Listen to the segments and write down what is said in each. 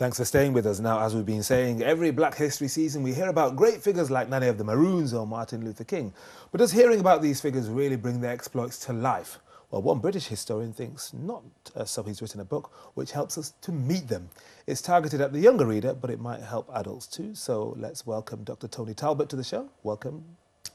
Thanks for staying with us. Now, as we've been saying, every Black History season we hear about great figures like Nanny of the Maroons or Martin Luther King. But does hearing about these figures really bring their exploits to life? Well, one British historian thinks not, so he's written a book which helps us to meet them. It's targeted at the younger reader, but it might help adults too. So let's welcome Dr. Tony Talbot to the show. Welcome.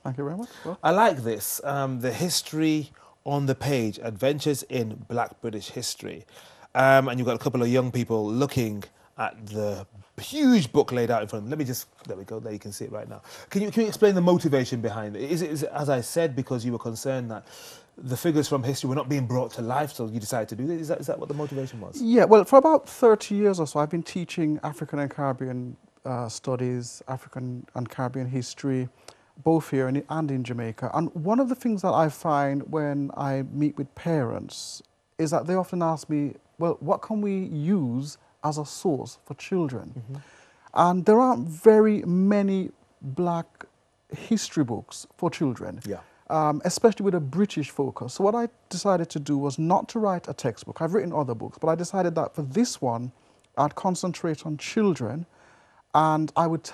Thank you very much. Well, I like this, the history on the page, Adventures in Black British History. And you've got a couple of young people looking at the huge book laid out in front of them. Let me just, there we go, there you can see it right now. Can you explain the motivation behind it? Is it, as I said, because you were concerned that the figures from history were not being brought to life, so you decided to do this? Is that what the motivation was? yeah, well, for about 30 years or so, I've been teaching African and Caribbean studies, African and Caribbean history, both here and in Jamaica. And one of the things that I find when I meet with parents is that they often ask me, well, what can we use as a source for children? Mm-hmm. And there aren't very many Black history books for children. Yeah. Especially with a British focus. So what I decided to do was not to write a textbook. I've written other books, but I decided that for this one, I'd concentrate on children, and I would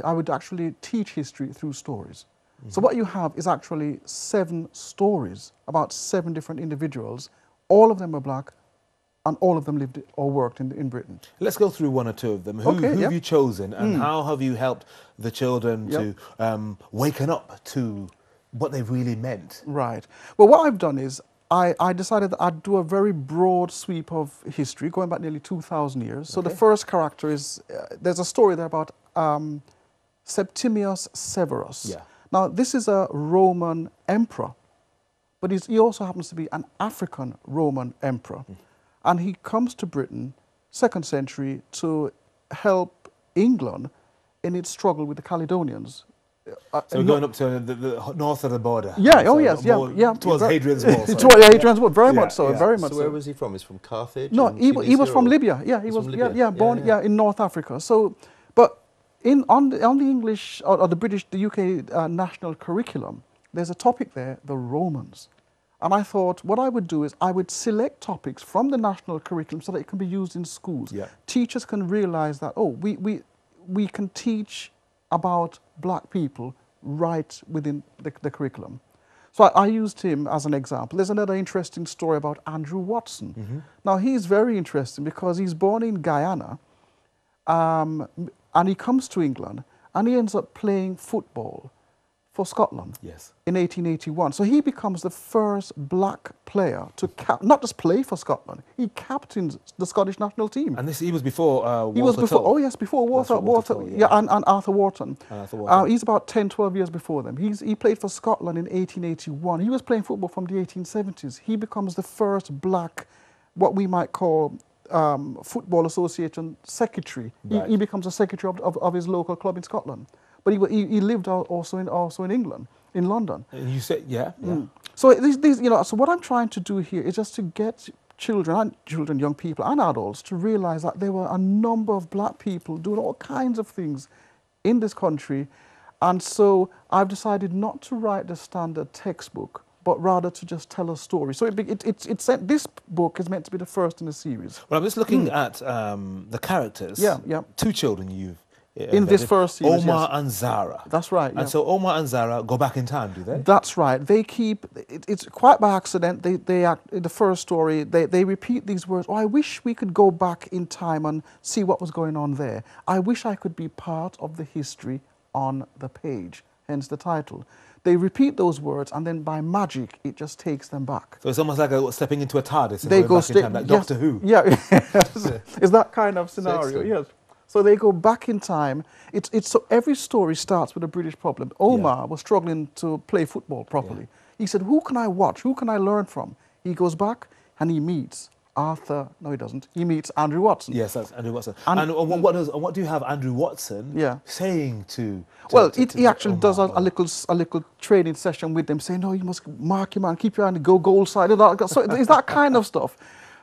I would actually teach history through stories. Mm-hmm. So what you have is actually 7 stories about 7 different individuals. All of them are Black, and all of them lived or worked in Britain. Let's go through 1 or 2 of them. Who have you chosen, and how have you helped the children to waken up to what they really meant? Right. Well, what I've done is I decided that I'd do a very broad sweep of history, going back nearly 2,000 years. So the first character is, there's a story there about Septimius Severus. Yeah. Now, this is a Roman emperor, but he also happens to be an African Roman emperor. And he comes to Britain, 2nd century, to help England in its struggle with the Caledonians. So we're going up to the north of the border. Yeah, so yeah. Towards Hadrian's Wall. Hadrian's Wall, very much so, very much so. So where was he from? He's from Carthage? No, he was from Libya. Yeah, he was from Libya. Yeah, born in North Africa. So, but on the English or the British, the UK national curriculum, there's a topic there, the Romans. And I thought what I would do is I would select topics from the national curriculum so that it can be used in schools. Yeah. Teachers can realize that, oh, we can teach about Black people right within the curriculum. So I used him as an example. There's another interesting story about Andrew Watson. Mm-hmm. Now, he's very interesting because he's born in Guyana, and he comes to England, and he ends up playing football for Scotland in 1881. So he becomes the first Black player to not just play for Scotland, he captains the Scottish national team. And he was before Walter He was before, Tull. oh yes, before Walter, and Arthur Wharton. He's about 10, 12 years before them. He played for Scotland in 1881. He was playing football from the 1870s. He becomes the first Black, what we might call Football Association secretary. Right. He becomes a secretary of his local club in Scotland. But he lived also in England, in London. And you said, yeah. So so what I'm trying to do here is just to get children, young people, and adults to realize that there were a number of Black people doing all kinds of things in this country, and so I've decided not to write the standard textbook, but rather to just tell a story. So this book is meant to be the first in a series. Well, I'm just looking at the characters. Yeah. 2 children you've in this first series, Omar and Zara. That's right. And so Omar and Zara go back in time, do they? That's right. They keep, it's quite by accident, they act, in the first story, they repeat these words, oh, I wish we could go back in time and see what was going on there. I wish I could be part of the history on the page, hence the title. They repeat those words, and then by magic, it just takes them back. So it's almost like stepping into a TARDIS and they going back in time, like Doctor Who. Yeah, it's that kind of scenario, yes. So they go back in time. So every story starts with a British problem. Omar was struggling to play football properly. Yeah. He said, who can I watch? Who can I learn from? He goes back and he meets Arthur. No, he doesn't. He meets Andrew Watson. Yes, that's Andrew Watson. And what do you have Andrew Watson saying to he actually does a little training session with them, saying, no, you must mark your man, keep your hand, go goal side. So it's that kind of stuff.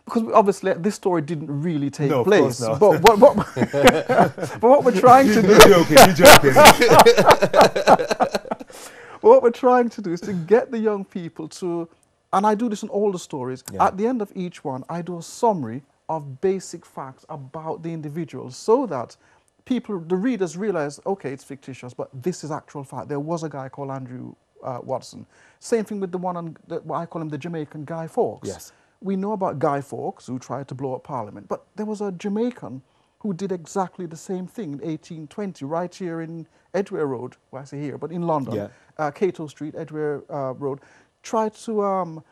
Because obviously this story didn't really take place. Of course not. But what we're trying to do... You're joking. What we're trying to do is to get the young people to... And I do this in all the stories. Yeah. At the end of each one, I do a summary of basic facts about the individuals so that people, the readers realize, okay, it's fictitious, but this is actual fact. There was a guy called Andrew Watson. Same thing with the one on, what I call him the Jamaican Guy Fawkes. Yes. We know about Guy Fawkes, who tried to blow up Parliament, but there was a Jamaican who did exactly the same thing in 1820, right here in Edgware Road, well, I say here, but in London, Cato Street, Edgware Road, tried to,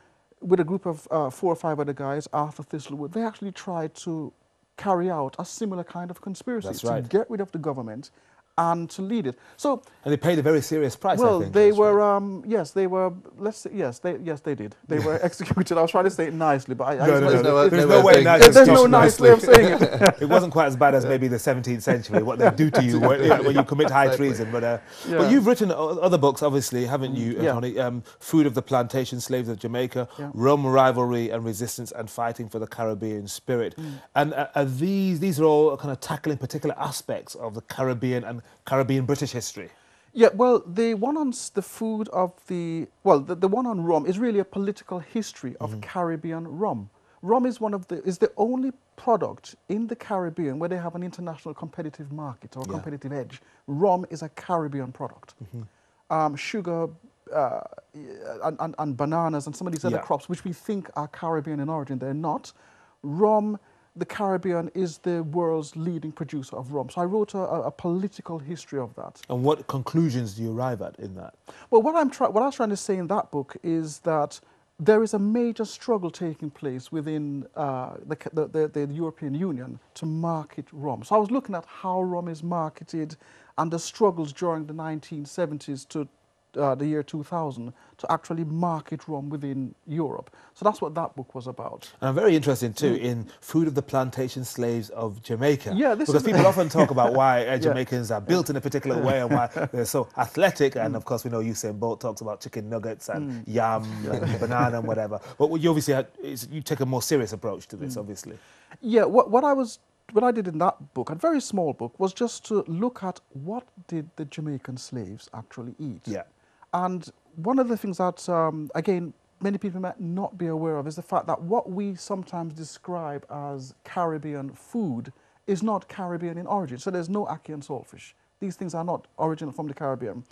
with a group of 4 or 5 other guys, Arthur Thistlewood, they actually tried to carry out a similar kind of conspiracy to get rid of the government and to lead it. So, and they paid a very serious price. Well, I think, they were, yes, they were. Let's say, yes, they did. They were executed. I was trying to say it nicely, but there's no way. There's no nice way of saying it. It wasn't quite as bad as maybe the 17th century. What they do to you when you commit high treason. But you've written other books, obviously, haven't you, Honey? Food of the Plantation Slaves of Jamaica, Rum Rivalry and Resistance and Fighting for the Caribbean Spirit. And these are all kind of tackling particular aspects of the Caribbean and Caribbean British history. Yeah, well, the one on the food of the, well, the one on rum is really a political history of Caribbean rum. Rum is the only product in the Caribbean where they have an international competitive market or competitive edge. Rum is a Caribbean product. Sugar and bananas and some of these other crops, which we think are Caribbean in origin, they're not. Rum, the Caribbean is the world's leading producer of rum. So I wrote a political history of that. And what conclusions do you arrive at in that? Well, what I was trying to say in that book is that there is a major struggle taking place within the European Union to market rum. So I was looking at how rum is marketed and the struggles during the 1970s to the year 2000 to actually market rum within Europe. So that's what that book was about. And I'm very interested too in Food of the Plantation Slaves of Jamaica. Yeah, because people often talk about why Jamaicans are built in a particular way and why they're so athletic. And of course, we know Usain Bolt talks about chicken nuggets and yam and banana and whatever. But you obviously you take a more serious approach to this, obviously. Yeah, what I did in that book, a very small book, was just to look at what did the Jamaican slaves actually eat. Yeah. And one of the things that, again, many people might not be aware of is the fact that what we sometimes describe as Caribbean food is not Caribbean in origin. So there's no ackee and saltfish. These things are not original from the Caribbean.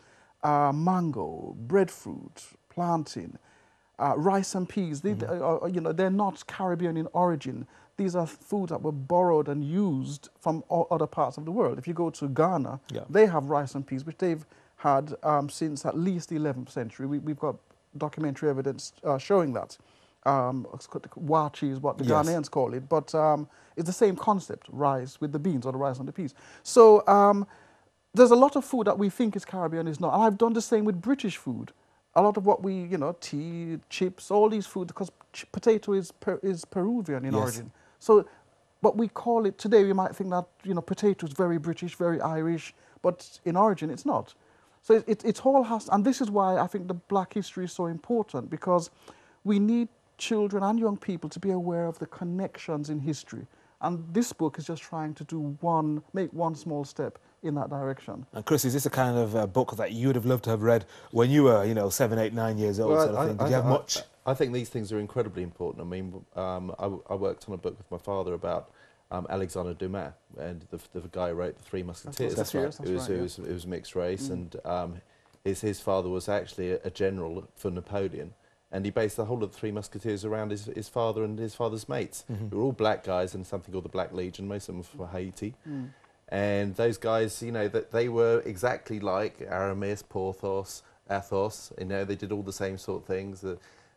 Mango, breadfruit, plantain, rice and peas, they're not Caribbean in origin. These are foods that were borrowed and used from other parts of the world. If you go to Ghana, they have rice and peas, which they've had since at least the 11th century. We've got documentary evidence showing that. Wachi is what the Ghanaians call it, but it's the same concept, rice with the beans or the rice on the peas. So there's a lot of food that we think is Caribbean is not. And I've done the same with British food. A lot of what we, tea, chips, all these foods, because potato is Peruvian in origin. So, but we call it, today we might think that, potato is very British, very Irish, but in origin it's not. So it all has, and this is why I think the black history is so important, because we need children and young people to be aware of the connections in history. And this book is just trying to make one small step in that direction. And Chris, is this a kind of book that you would have loved to have read when you were, 7, 8, 9 years old? Well, sort of thing? Did you have much? I think these things are incredibly important. I mean, I worked on a book with my father about Alexander Dumas, and the guy who wrote The Three Musketeers. That's right. It was mixed race, and his father was actually a general for Napoleon, and he based the whole of The Three Musketeers around his father and his father's mates, who were all black guys in something called the Black Legion. Most of them were from Haiti. And those guys, that they were exactly like Aramis, Porthos, Athos. They did all the same sort of things.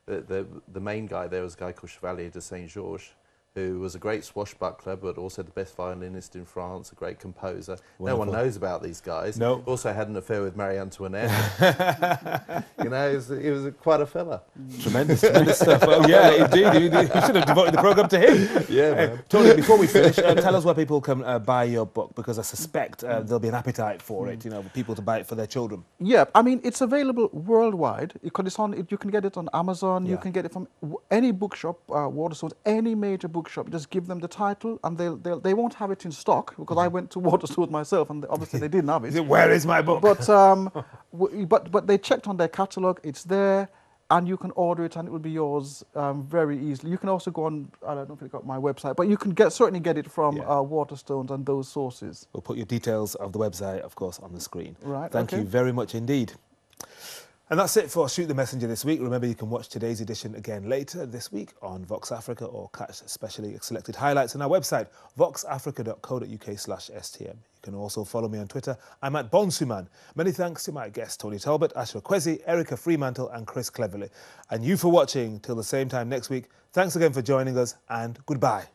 The main guy there was a guy called Chevalier de Saint-Georges, who was a great swashbuckler, but also the best violinist in France, a great composer. Wonderful. No one knows about these guys. No. Also had an affair with Marie Antoinette. He was quite a fella. Tremendous stuff. Oh, yeah, indeed. You should have devoted the programme to him. Yeah, man. Tony, before we finish, tell us where people can buy your book, because I suspect there'll be an appetite for it, people to buy it for their children. Yeah, I mean, it's available worldwide. You can get it on Amazon, you can get it from any bookshop, Waterstones, any major bookshop. Just give them the title, and they won't have it in stock, because I went to Waterstones myself, and obviously they didn't have it. Where is my book? But they checked on their catalogue. It's there, and you can order it and it will be yours very easily. You can also go on, I don't know if you've got my website, but you can certainly get it from Waterstones and those sources. We'll put your details of the website, of course, on the screen. Right, Thank you very much indeed. And that's it for Shoot the Messenger this week. Remember, you can watch today's edition again later this week on Vox Africa or catch specially selected highlights on our website, voxafrica.co.uk/STM. You can also follow me on Twitter. I'm at Bonsu. Many thanks to my guests, Tony Talbot, Asher Kwesi, Erica Fremantle and Chris Cleverly. And you for watching till the same time next week. Thanks again for joining us and goodbye.